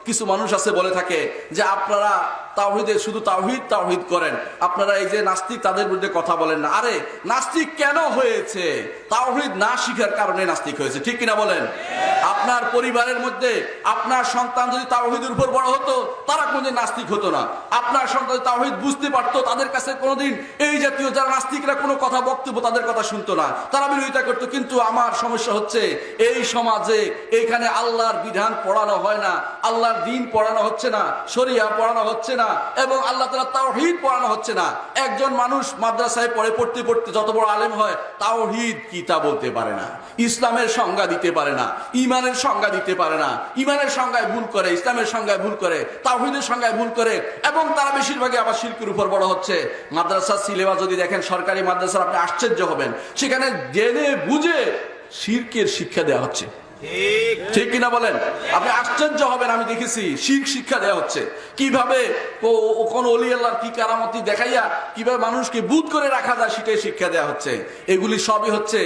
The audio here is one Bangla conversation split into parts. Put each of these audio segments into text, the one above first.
কিছু মানুষ আছে বলে থাকে যে আপনারা তাওহীদে শুধু তাওহীদ করেন, আপনারা এই যে নাস্তিক তাদের বিরুদ্ধে কথা বলেন না। আরে নাস্তিক কেন হয়েছে? তাওহীদ না শিখার কারণে নাস্তিক হয়েছে, ঠিক কিনা বলেন? আপনার পরিবারের মধ্যে আপনার সন্তান যদি তাওহীদের উপর বড় হতো, তারা কোনোদিন নাস্তিক হতো না। আপনার সন্তান তাওহীদ বুঝতে পারতো, তাদের কাছে কোনোদিন এই জাতীয় যারা নাস্তিকরা কোনো কথা বক্তব্য তাদের কথা শুনতো না, তারা বিরোধিতা করতো। কিন্তু আমার সমস্যা হচ্ছে এই সমাজে এইখানে আল্লাহর বিধান পড়ানো হয় না, আল্লাহর দ্বীন পড়ানো হচ্ছে না, শরিয়া পড়ানো হচ্ছে না, এবং আল্লাহ তাআলার তাওহীদ পড়ানো হচ্ছে না। একজন মানুষ মাদ্রাসায় পড়তে পড়তে যত বড় আলেম হয়, তাওহীদ কি তা বলতে পারে না, ইসলামের সংজ্ঞা দিতে পারে না, ইমানের সংজ্ঞা দিতে পারে না, ইমানের সংজ্ঞায় ভুল করে, ইসলামের সংজ্ঞায় ভুল করে, তাওহীদের সংজ্ঞায় ভুল করে, এবং তারা বেশিরভাগই আবার শিরকের উপর বড় হচ্ছে। মাদ্রাসার সিলেবাস যদি দেখেন সরকারি মাদ্রাসার, আপনি আশ্চর্য হবেন, সেখানে জেনে বুঝে শিরকের শিক্ষা দেওয়া হচ্ছে, ঠিক কিনা বলেন? আপনি আশ্চর্য হবেন, আমি দেখেছি শিরক শিক্ষা দেওয়া হচ্ছে। কিভাবে কোন ওলি আল্লাহর কি কারামতি দেখাইয়া কিভাবে মানুষকে বুধ করে রাখা যায় সেটাই শিক্ষা দেওয়া হচ্ছে। এগুলি সবই হচ্ছে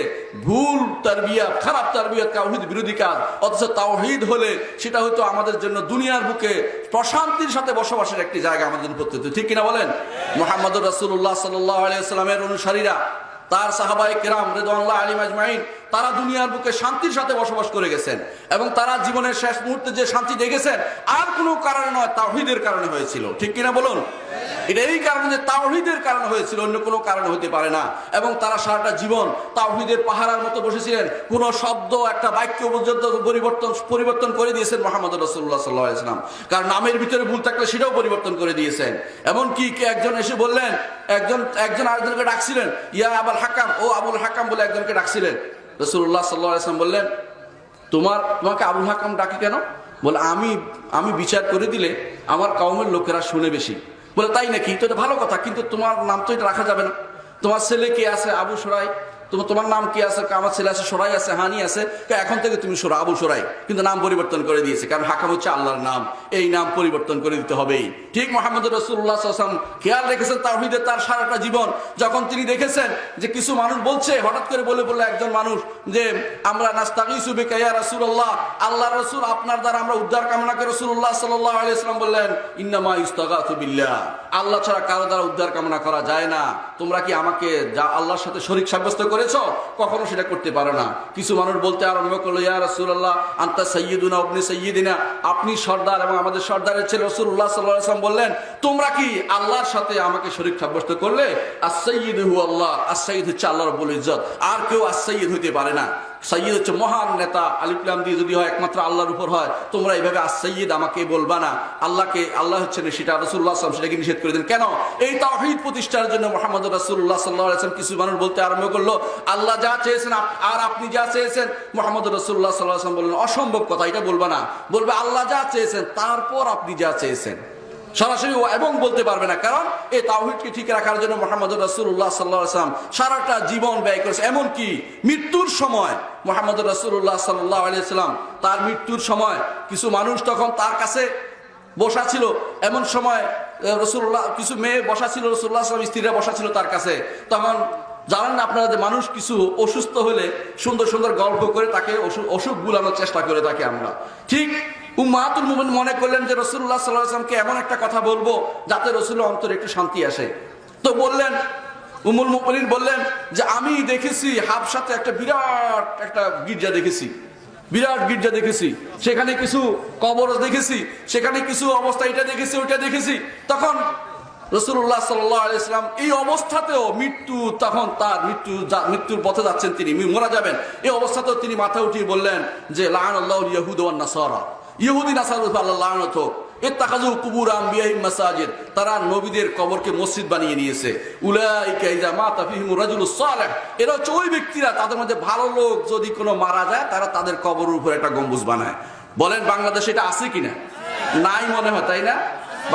ভুল তারবিয়াত, খারাপ তারবিয়াত, তাওহীদ বিরোধী কাজ। অথচ তাওহীদ হলে সেটা হয়তো আমাদের জন্য দুনিয়ার বুকে প্রশান্তির সাথে বসবাসের একটি জায়গা আমাদের প্রত্যেক, ঠিক কিনা বলেন? মুহাম্মদুর রাসূলুল্লাহ সাল্লাল্লাহু আলাইহি ওয়াসাল্লামের অনুসারীরা, তার সাহাবায়ে কেরাম রিদওয়ানুল্লাহি আলাইহিম আজমাইন, তারা দুনিয়ার বুকে শান্তির সাথে বসবাস করে গেছেন, এবং তারা জীবনের শেষ মুহূর্তে যে শান্তি দেখেছেন আর কোনো কারণে নয়, তাওহীদের কারণে হয়েছিল, ঠিক কিনা বলুন? এটা এই কারণে যে তাওহীদের কারণে হয়েছিল, অন্য কোনো কারণে হতে পারে না। এবং তারা সারাটা জীবন তাওহীদের পাহারার মতো বসেছিলেন। কোন শব্দ, একটা বাক্য পর্যন্ত পরিবর্তন করে দিয়েছেন মুহাম্মদ রাসূলুল্লাহ সাল্লাল্লাহু আলাইহি ওয়াসাল্লাম। কারণ নামের ভিতরে ভুল থাকলে সেটাও পরিবর্তন করে দিয়েছেন। এমনকি একজন এসে বললেন, একজন আরেকজনকে ডাকছিলেন, ইয়া আবুল হাকাম, ও আবুল হাকাম বলে একজনকে ডাকছিলেন। রাসূলুল্লাহ সাল্লাল্লাহু আলাইহি ওয়াসাল্লাম বললেন, তোমাকে আবুল হাকাম ডাকি কেন? বলে, আমি বিচার করে দিলে আমার কওমের লোকেরা শুনে বেশি। বলে, তাই নাকি? তো এটা ভালো কথা, কিন্তু তোমার নাম তো এটা রাখা যাবে না। তোমার ছেলে কে আছে? আবু সুরাই। তোমার নাম কি আছে? আমার ছেলে আছে সুরাই, আছে হানি আছে। এখন থেকে তুমি আবু সুরাই। কিন্তু নাম পরিবর্তন করে দিয়েছে, কারণ হাকাম হচ্ছে আল্লাহর নাম, এই নাম পরিবর্তন করে দিতে হবেই। ঠিক মুহাম্মদ রাসূলুল্লাহ সাল্লাল্লাহু আলাইহি ওয়াসাল্লাম খেয়াল রেখেছেন তাওহীদে তার সারাটা জীবন। যখন তিনি দেখেছেন যে কিছু মানুষ বলছে, হঠাৎ করে বলে একজন মানুষ যে আমরা নাস্তাগীসু বিকা ইয়া রাসূলুল্লাহ, আল্লাহর রাসূল আপনার দ্বারা আমরা উদ্ধার কামনা করি। রাসূলুল্লাহ সাল্লাল্লাহু আলাইহি ওয়াসাল্লাম বললেন, ইন্নামা ইস্তাগাতু বিল্লাহ, আল্লাহ ছাড়া কারো দ্বারা উদ্ধার কামনা করা যায় না। তোমরা কি আমাকে যা আল্লাহর সাথে শরীক সাব্যস্ত করেছো? কখনো সেটা করতে পারো না। কিছু মানুষ বলতে আরম্ভ করলো, ইয়া রাসূলুল্লাহ আনতা সাইয়্যিদুনা ইবনে সাইয়্যিদিনা, আপনি সর্দার এবং আমাদের সর্দারের ছেলে। রাসূলুল্লাহ সাল্লাল্লাহু আলাইহি ওয়াসাল্লাম বললেন, তোমরা কি আল্লাহর সাথে আমাকে শরীক সাব্যস্ত করলে? আস-সাইয়্যিদু হু আল্লাহ, আস-সাইয়্যিদ হচ্ছে আল্লাহ রাব্বুল ইজ্জত, আর কেউ আস-সাইয়্যিদ হইতে পারে না। সাইয়্যিদ হচ্ছে মহান নেতা, আলিফ লাম দিয়ে যদি হয় একমাত্র আল্লাহর উপর হয়। তোমরা এইভাবে আস-সাইয়্যিদ আমাকে বলবা না, আল্লাহ হচ্ছে না, সেটা রাসূলুল্লাহ সাল্লাল্লাহু আলাইহি ওয়াসাল্লাম সেটাকে নিষেধ করে দেন। কেন? এই তাওহীদ প্রতিষ্ঠার জন্য মুহাম্মদ রাসূলুল্লাহ সাল্লাল্লাহু আলাইহি ওয়াসাল্লাম। কিছু মানুষ বলতে আরম্ভ করলো, আল্লাহ যা চেয়েছেন আর আপনি যা চেয়েছেন। মুহাম্মদ রাসূলুল্লাহ সাল্লাল্লাহু আলাইহি ওয়াসাল্লাম বললেন, অসম্ভব কথা, এটা বলবা না, বলবে আল্লাহ যা চেয়েছেন তারপর আপনি যা চেয়েছেন, সরাসরি এবং বলতে পারবে না। কারণ এই তাওহীদকে ঠিক রাখার জন্য মুহাম্মদ রাসূলুল্লাহ সাল্লাল্লাহু আলাইহি ওয়াসাল্লাম সারাটা জীবন ব্যয় করেছে। এমনকি মৃত্যুর সময় মুহাম্মদ রাসূলুল্লাহ সাল্লাল্লাহু আলাইহি ওয়াসাল্লাম, তার মৃত্যুর সময় কিছু মানুষ তখন তার কাছে বসা ছিল। এমন সময় রাসূলুল্লাহ, কিছু মেয়ে বসা ছিল, রাসূলুল্লাহ সাল্লাল্লাহু আলাইহি ওয়াসাল্লাম স্ত্রীরা বসা ছিল তার কাছে। তখন জানেন না আপনারা যে মানুষ কিছু অসুস্থ হলে সুন্দর সুন্দর গল্প করে তাকে অসুখ ভুলানোর চেষ্টা করে থাকি আমরা। ঠিক উম্মাহাতুল মুমিনিন মনে করলেন যে রাসূলুল্লাহ সাল্লাল্লাহু আলাইহি ওয়াসাল্লামকে এমন একটা কথা বলবো যাতে রাসূলের অন্তরে একটু শান্তি আসে। তো বললেন, উম্মুল মুমিনিন বললেন যে আমি দেখেছি হাবশাতে একটা বিরাট একটা গির্জা দেখেছি, সেখানে কিছু কবর দেখেছি, সেখানে কিছু অবস্থা এটা দেখেছি ওইটা দেখেছি। তখন রাসূলুল্লাহ সাল্লাল্লাহু আলাইহি ওয়াসাল্লাম এই অবস্থাতেও তখন তার মৃত্যুর পথে যাচ্ছেন, তিনি মারা যাবেন, এই অবস্থাতেও তিনি মাথা উঠিয়ে বললেন যে লাআনাল্লাহুল ইয়াহুদ ওয়ান নাসারা, ইহুদি নাসারার উপর আল্লাহর লানত হোক। ইত্তাখাযু কুবুর আম্বিয়াহিম মাসাজিদ, তারা নবীদের কবরকে মসজিদ বানিয়ে নিয়েছে। উলাইকা ইযা মাতা ফিহিমুর রাজুলুস সালিহ, এরা হচ্ছে ওই ব্যক্তিরা, তাদের মধ্যে ভালো লোক যদি কোনো মারা যায় তারা তাদের কবরের উপর একটা গম্বুজ বানায়। বলেন বাংলাদেশে এটা আছে কিনা? নাই মনে হয়, তাই না?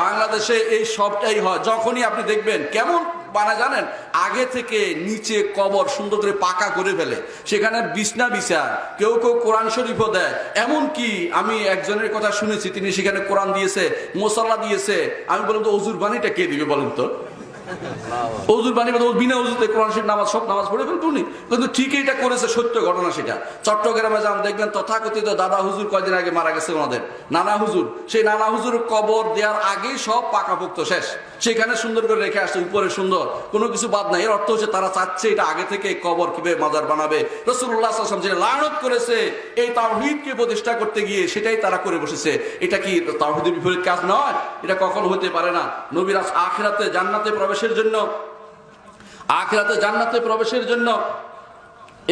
বাংলাদেশে এই সবটাই হয়। যখনই আপনি দেখবেন কেমন বানায় জানেন, আগে থেকে নিচে কবর সুন্দর করে পাকা করে ফেলে, সেখানে বিছনা বিছায়, কেউ কোরআন শরীফও দেয়। এমন কি আমি একজনের কথা শুনেছি, তিনি সেখানে কোরআন দিয়েছে, মুসাল্লা দিয়েছে। আমি বললাম তো অজুর পানিটা কে দিবে বলেন তো? অজুর পানি বিনা অজুতে কোরআন শরীফ নামাজ সব নামাজ পড়ে ফেলতো উনি, কিন্তু ঠিকই এটা করেছে, সত্য ঘটনা সেটা। চট্টগ্রামে যান, দেখবেন তথাকথিত দাদা হুজুর কয়দিন আগে মারা গেছে ওনাদের, নানা হুজুর। সেই নানা হুজুর কবর দেওয়ার আগেই সব পাকাপোক্ত শেষ, সেখানে সুন্দর করে রেখে আসছে, উপরে সুন্দর, কোনো কিছু বাদ নাই। এর অর্থ হচ্ছে তারা চাচ্ছে এটা আগে থেকে কবর কিভাবে মাজার বানাবে। রাসূলুল্লাহ সাল্লাল্লাহু আলাইহি ওয়াসাল্লাম যে লানত করেছে এই তাওহীদকে প্রতিষ্ঠা করতে গিয়ে, সেটাই তারা করে বসেছে। এটা কি তাওহীদের বিপরীত কাজ নয়? এটা কখনো হতে পারে না। নবীর আখিরাতে জান্নাতে প্রবেশের জন্য, আখিরাতে জান্নাতে প্রবেশের জন্য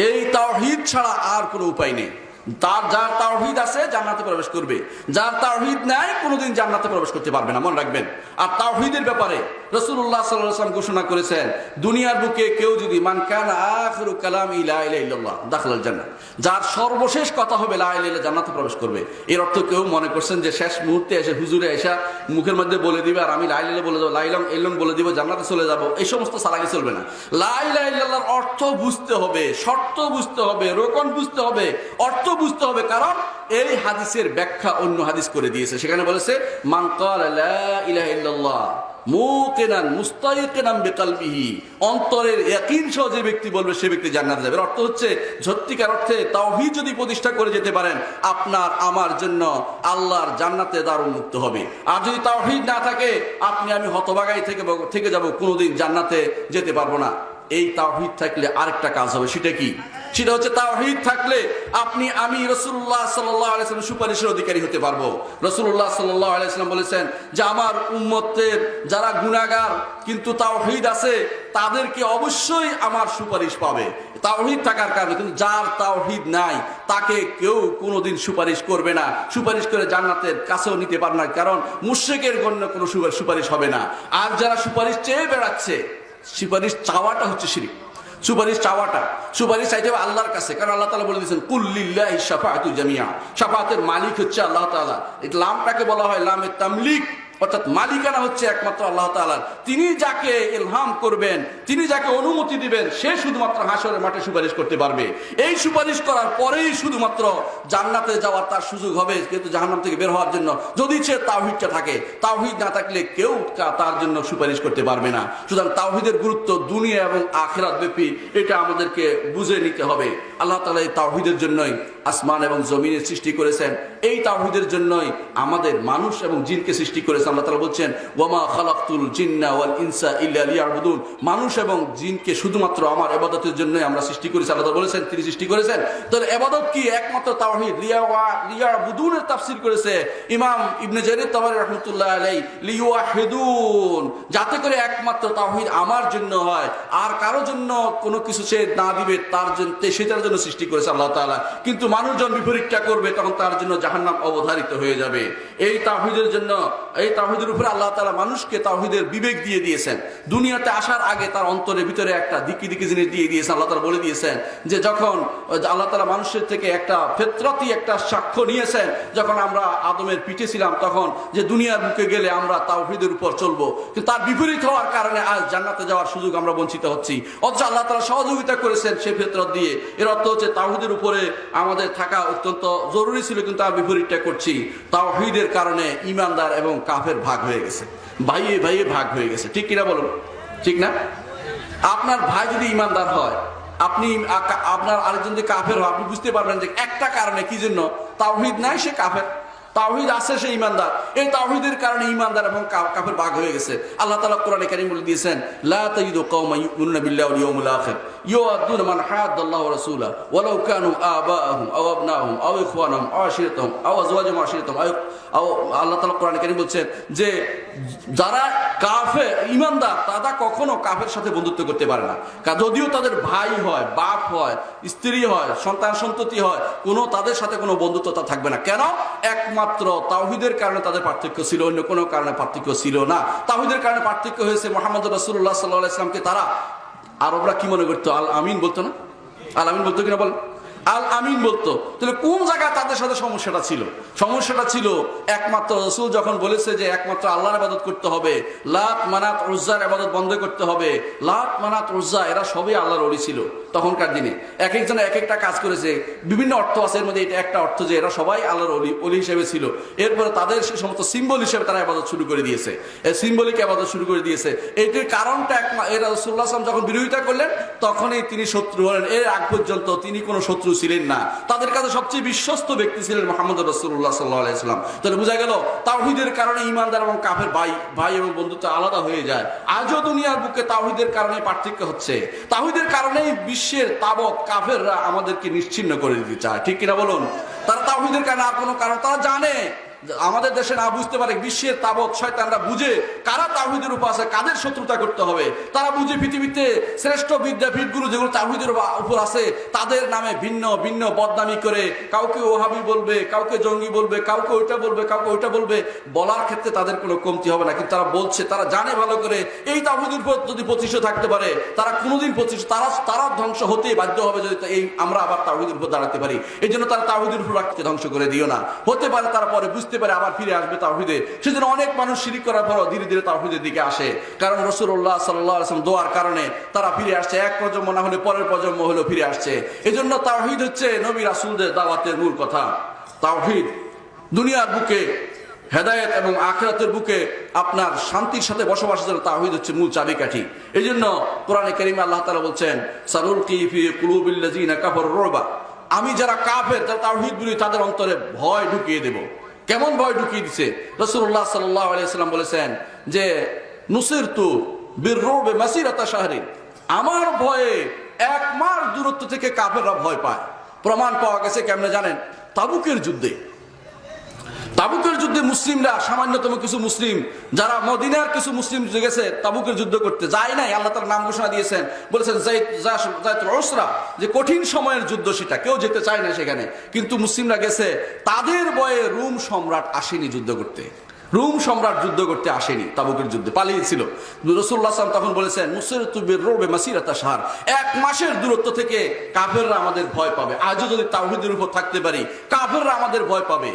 এই তাওহীদ ছাড়া আর কোনো উপায় নেই। যার তাওহীদ আছে জান্নাতে প্রবেশ করবে, যার তাওহীদ নাই কোনোদিন জান্নাতে প্রবেশ করতে পারবে না, মনে রাখবেন। আর তাওহীদের ব্যাপারে রাসূলুল্লাহ সাল্লাল্লাহু আলাইহি ওয়াসাল্লাম ঘোষণা করেছেন, দুনিয়ার বুকে কেউ যদি মান কানা আখিরু কালামি লা ইলাহা ইল্লাল্লাহ দাখালাল জান্নাহ, যার সর্বশেষ কথা হবে লা ইলাহা ইল্লাল্লাহ, জান্নাতে প্রবেশ করবে। এর অর্থ কেউ মনে করছেন যে শেষ মুহূর্তে এসে হুজুরে এসে মুখের মধ্যে বলে দিবে আর আমি লা ইলাহা ইল্লাল্লাহ বলে দেবো, লা ইলাহা ইল্লাল্লাহ বলে দিব, জান্নাতে চলে যাব, এই সমস্ত সালাকি চলবে না। লা ইলাহা ইল্লাল্লাহর অর্থ বুঝতে হবে, শর্ত বুঝতে হবে, রোকন বুঝতে হবে, অর্থ বুঝতে হবে। কারণ এই হাদিসের ব্যাখ্যা অন্য হাদিস করে দিয়েছে, সেখানে বলেছে মান ক্বালা লা ইলাহা ইল্লাল্লাহ মুকিনান মুস্তাইকিনান বিকলবিহি, অন্তরের ইয়াকিন সহ যে ব্যক্তি বলবে সে ব্যক্তি জান্নাতে যাবে। অর্থ হচ্ছে সত্যিকার অর্থে তাওহীদ যদি প্রতিষ্ঠা করে যেতে পারেন, আপনার আমার জন্য আল্লাহর জান্নাতে দ্বার উন্মুক্ত হবে। আর যদি তাওহীদ না থাকে, আপনি আমি হতভাগাই থেকে যাব, কোনোদিন জান্নাতে যেতে পারবো না। এই তাওহীদ থাকলে আরেকটা কাজ হবে, সেটা কি? সেটা হচ্ছে তাওহীদ থাকলে আপনি আমি রাসূলুল্লাহ সাল্লাল্লাহু আলাইহি ওয়াসাল্লাম সুপারিশের অধিকারী হতে পারবো। রাসূলুল্লাহ সাল্লাল্লাহু আলাইহি ওয়াসাল্লাম বলেছেন যে আমার উম্মতের যারা গুনাহগার কিন্তু তাওহীদ আছে, তাদেরকে অবশ্যই আমার সুপারিশ পাবে তাওহীদ থাকার কারণে। কিন্তু যার তাওহীদ নাই তাকে কেউ কোনোদিন সুপারিশ করবে না, সুপারিশ করে জান্নাতের কাছেও নিতে পারবে না, কারণ মুশরিকের জন্য কোনো সুপারিশ হবে না। আর যারা সুপারিশ চেয়ে বেড়াচ্ছে, সুপারিশ চাওয়াটা হচ্ছে শিরক। সুপারিশ চাইতে হবে আল্লাহর কাছে, কারণ আল্লাহ তাআলা বলে দিয়েছেন কুল লিল্লাহি শাফাআতু জামিআ, শাফাআতের মালিক হচ্ছে আল্লাহ তাআলা। এই লামটাকে বলা হয় লামে তামলিক, অর্থাৎ মালিকানা হচ্ছে একমাত্র আল্লাহ তাআলার। তিনি যাকে ইলহাম করবেন, তিনি যাকে অনুমতি দিবেন, সে শুধুমাত্র হাসরের মাঠে সুপারিশ করতে পারবে। এই সুপারিশ করার পরেই শুধুমাত্র জান্নাতে যাওয়ার তার সুযোগ হবে, কিন্তু জাহান্নাম থেকে বের হওয়ার জন্য, যদি সে তাওহীদটা থাকে। তাওহীদ না থাকলে কেউ তার জন্য সুপারিশ করতে পারবে না। সুতরাং তাওহীদের গুরুত্ব দুনিয়া এবং আখিরাত ব্যাপী, এটা আমাদেরকে বুঝে নিতে হবে। আল্লাহ তাআলা এই তাওহীদের জন্যই আসমান এবং জমিনের সৃষ্টি করেছেন, এই তাওহীদের জন্যই আমাদের মানুষ এবং জিনকে সৃষ্টি করেছেন। আল্লাহ তাআলা বলছেন ওয়ামা খালাকতুল জিন্না ওয়াল ইনসা ইল্লা লিয়াবুদুন, মানুষ এবং জিনকে শুধুমাত্র আমার ইবাদতের জন্যই আমরা সৃষ্টি করেছি। আল্লাহ তাআলা বলেছেন তিনি সৃষ্টি করেছেন। তাহলে ইবাদত কি? একমাত্র তাওহীদ। লিয়াবুদুনের তাফসীর করেছে ইমাম ইবনে জারীর তাবারী রাহমাতুল্লাহ আলাইহি, লিওয়াহিদুন, যাতে করে একমাত্র তাওহীদ আমার জন্য হয়, আর কারো জন্য কোনো কিছু সে না দিবে, তার জন্য সেটার জন্য সৃষ্টি করেছে আল্লাহ তাআলা। কিন্তু মানুষ যখন বিপরীতটা করবে, তখন তার জন্য জাহান্নাম অবধারিত হয়ে যাবে। এই তাওহীদের জন্য, এই তাওহীদের উপরে আল্লাহ তাআলা মানুষকে তাওহীদের বিবেক দিয়ে দিয়েছেন। দুনিয়াতে আসার আগে তার অন্তরের ভিতরে একটা দিকি জিনিস দিয়ে দিয়েছেন। আল্লাহ তাআলা বলে দিয়েছেন যে যখন আল্লাহ তাআলা মানুষের থেকে একটা ফিতরাতি একটা সাক্ষ্য নিয়েছেন, যখন আমরা আদমের পিঠে ছিলাম, তখন যে দুনিয়ার বুকে গেলে আমরা তাওহীদের উপর চলবো, কিন্তু তার বিপরীত হওয়ার কারণে আজ জান্নাতে যাওয়ার সুযোগ আমরা বঞ্চিত হচ্ছি। অথচ আল্লাহ তাআলা সহযোগিতা করেছেন সেই ফিতরত দিয়ে। এর অর্থ হচ্ছে তাওহীদের উপরে আমাদের থাকা অত্যন্ত জরুরি ছিল, কিন্তু তার বিপরীতটা করছি। তাওহীদের কারণে ঈমানদার এবং কাফের ভাগ হয়ে গেছে, ভাইয়ে ভাইয়ে ভাগ হয়ে গেছে। ঠিক কিনা বলুন? ঠিক না? আপনার ভাই যদি ঈমানদার হয়, আপনি আপনার আরেকজন যদি কাফের হয়, আপনি বুঝতে পারবেন যে একটা কারণে, কি জন্য? তাওহীদ নাই, সে কাফের। তাওহীদ আছে, সে ঈমানদার। এই তাওহীদের কারণে ঈমানদার এবং কাফের ভাগ হয়ে গেছে। আল্লাহ তাআলা কোরআনে কারীম বলে দিয়েছেন লা তাজিদু কওমান ইউমিনুনা বিল্লাহি ওয়াল ইয়াউমিল আখির ইউআদ্দুনা মান হাদ্দাল্লাহু ওয়া রাসূলাহু ওয়ালাউ কানু আবাআহুম আও আবনাহুম আও ইখওয়ানাহুম আও আশিরাতাহুম আও আজওয়াজুহুম আশিরাতাহুম আও আল্লাহ তাআলা কোরআনে কারীম বলছেন যে যারা কাফের ঈমানদার, তারা কখনো কাফের সাথে বন্ধুত্ব করতে পারে না। যদিও তাদের ভাই হয়, বাপ হয়, স্ত্রী হয়, সন্তান সন্ততি হয়, কোনো তাদের সাথে কোনো বন্ধুত্বতা থাকবে না। কেন? একমাত্র তাওহীদের কারণে তাদের পার্থক্য ছিল, অন্য কোনো কারণে পার্থক্য ছিল না। তাওহীদের কারণে পার্থক্য হয়েছে। মুহাম্মদ রাসূলুল্লাহ সাল্লাল্লাহু আলাইহি ওয়াসাল্লামকে তারা, আরবরা কি মনে করতো? আল আমিন বলতো না? আল আমিন বলতো কিনা বল? আল আমিন বলতো। তাহলে কোন জায়গায় তাদের সাথে সমস্যাটা ছিল? সমস্যাটা ছিল একমাত্র রাসূল যখন বলেছে যে একমাত্র আল্লাহর ইবাদত করতে হবে, লাত মানাত উজ্জার ইবাদত বন্ধ করতে হবে। লাত মানাত উজ্জা এরা সবই আল্লাহর ওলি ছিল। তখনকার দিনে এক একজন এক একটা কাজ করেছে, বিভিন্ন অর্থ আছে। এর মধ্যে এটা একটা অর্থ যে এরা সবাই আল্লাহর অলি হিসেবে ছিল। এরপরে তাদের সে সমস্ত সিম্বল হিসেবে তারা ইবাদত শুরু করে দিয়েছে, সিম্বলিক ইবাদত শুরু করে দিয়েছে। এইটির কারণটা এরা রাসূলুল্লাহ সাল্লাল্লাহু আলাইহি ওয়াসাল্লাম যখন বিরোধিতা করলেন তখনই তিনি শত্রু হলেন। এর আগ পর্যন্ত তিনি কোনো শত্রু ছিলেন না, তাদের কাছে সবচেয়ে বিশ্বস্ত ব্যক্তি ছিলেন মুহাম্মদ রাসূলুল্লাহ সাল্লাল্লাহু আলাইহি ওয়াসাল্লাম। তাহলে বোঝা গেল তাওহীদের কারণে ঈমানদার এবং কাফের ভাই এবং বন্ধুত্ব আলাদা হয়ে যায়। আজও দুনিয়ার বুকে তাওহীদের কারণে পার্থক্য হচ্ছে। তাওহীদের কারণেই বিশ্বের তাবৎ কাফেররা আমাদেরকে নিশ্চিহ্ন করে দিতে চায়, ঠিক কিনা বলুন? তারা তাওহীদের কারণে আর কোনো কারণ, তারা জানে আমাদের দেশে না বুঝতে পারে, বিশ্বের তাবৎ শয়তানরা বুঝে কারা তাওহীদের উপর আছে, কাদের শত্রুতা করতে হবে। তারা বুঝে পৃথিবীতে শ্রেষ্ঠ বিদ্যাপীঠগুলো যেগুলো তাওহীদের উপর আছে তাদের নামে ভিন্ন ভিন্ন বদনামি করে, কাউকে ওহাবি বলবে, কাউকে জঙ্গি বলবে, কাউকে ওইটা বলবে, কাউকে ওইটা বলবে। বলার ক্ষেত্রে তাদের কোনো কমতি হবে না, কিন্তু তারা বলছে, তারা জানে ভালো করে এই তাওহীদের উপর যদি প্রতিষ্ঠিত থাকতে পারে তারা কোনোদিন প্রতিষ্ঠিত, তারা ধ্বংস হতেই বাধ্য হবে যদি এই আমরা আবার তাওহীদের উপর দাঁড়াতে পারি। এই জন্য তারা তাওহীদের উপর রাখতে ধ্বংস করে দিও না। হতে পারে তারা পরে বুঝতে পারে আবার ফিরে আসবে তাওহীদে। সেজন্য অনেক মানুষ শিরক করার পরও ধীরে ধীরে তাওহীদের দিকে আসে, কারণ রাসূলুল্লাহ সাল্লাল্লাহু আলাইহি ওয়াসাল্লাম দোয়ার কারণে তারা ফিরে আসছে। এক প্রজন্ম না হলে পরের প্রজন্ম হলেও ফিরে আসছে। এজন্য তাওহীদ হচ্ছে নবী রাসূলদের দাওয়াতের মূল কথা। তাওহীদ দুনিয়ার বুকে হেদায়েত এবং আখিরাতের বুকে আপনার শান্তির সাথে বসবাসের জন্য তাওহীদ হচ্ছে মূল চাবিকাঠি। এই জন্য কোরআনে কারীমে আল্লাহ তাআলা বলছেন, সানুলকি ফি কুলুবিল লাযিনা কাফারু রুবা, আমি যারা কাফের যারা তাওহীদ বলি তাদের অন্তরে ভয় ঢুকিয়ে দেব। কেমন ভয় ঢুকিয়ে দিছে? রাসূলুল্লাহ সাল্লাল্লাহু আলাইহি ওয়াসাল্লাম বলেছেন যে নুসিরতু বিররুবি মাসিরাতা শাহরিন, আমার ভয়ে এক মাস দূরত্ব থেকে কাফেররা ভয় পায়। প্রমাণ পাওয়া গেছে কেমনে জানেন? তাবুকের যুদ্ধে। তাবুকের যুদ্ধে মুসলিমরা, সামান্যতম কিছু মুসলিম যারা মদিনার কিছু মুসলিম গেছে তাবুকের যুদ্ধ করতে যায় নাই, আল্লাহ তাআলা নাম ঘোষণা দিয়েছেন, বলেছেন যাইতুল উসরা, যে কঠিন সময়ের যুদ্ধ, সেটা কেউ যেতে চায় না সেখানে। কিন্তু মুসলিমরা গেছে, তাদের ভয়ে রোম সম্রাট আসেনি যুদ্ধ করতে। রোম সম্রাট যুদ্ধ করতে আসেনি, তাবুকের যুদ্ধে পালিয়েছিল। রাসূলুল্লাহ সাল্লাল্লাহু আলাইহি ওয়াসাল্লাম তখন বলেছেন, নুসিরতু বিররুবি মাসিরাতা শাহর, এক মাসের দূরত্ব থেকে কাফেররা আমাদের ভয় পাবে। আজও যদি তাওহীদের উপর থাকতে পারি কাফেররা আমাদের ভয় পাবে।